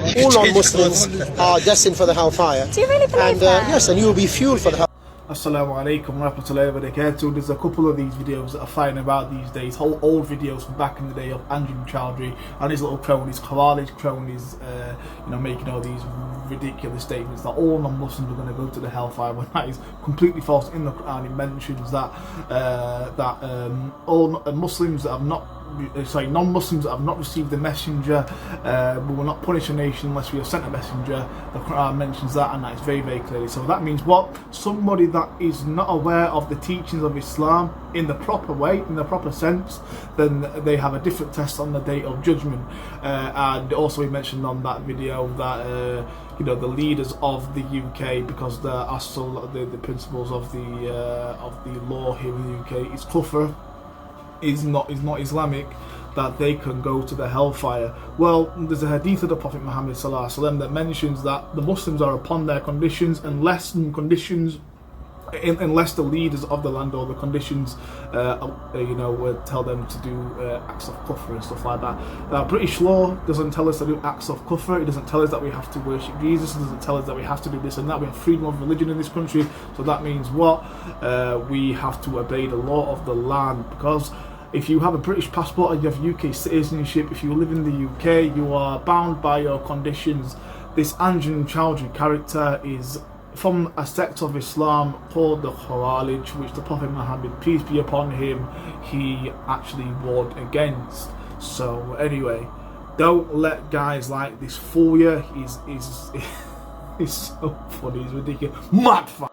all non-Muslims are destined for the hellfire. Do you really believe and, that? Yes, and you will be fueled for the hellfire. Assalamu alaikum warahmatullahi wabarakatuh. There's a couple of these videos that are flying about these days, whole old videos from back in the day of Anjem Choudhary and his little cronies, Khawarij cronies, making all these ridiculous statements that all non-Muslims are going to go to the hellfire, when that is completely false. In the Quran it mentions that all Muslims that have not non-Muslims that have not received the messenger, we will not punish a nation unless we have sent a messenger. The Quran mentions that, and that is very, very clearly. So that means what? Somebody that is not aware of the teachings of Islam in the proper way, in the proper sense, then they have a different test on the day of judgment. And also we mentioned on that video that the leaders of the UK, because the principles of the law here in the UK is kufr, is not Islamic, that they can go to the hellfire. Well, there's a hadith of the Prophet Muhammad ﷺ that mentions that the Muslims are upon their conditions unless the leaders of the land or the conditions tell them to do acts of kufr and stuff like that. British law doesn't tell us to do acts of kufr. It doesn't tell us that we have to worship Jesus. It doesn't tell us that we have to do this and that. We have freedom of religion in this country, so that means what? We have to obey the law of the land, because if you have a British passport and you have UK citizenship, if you live in the UK, you are bound by your conditions. This Anjem Choudhary character is from a sect of Islam called the Khawarij, which the Prophet Muhammad, peace be upon him, he actually warned against. So anyway, don't let guys like this fool you. He's so funny, he's ridiculous. Mad fan.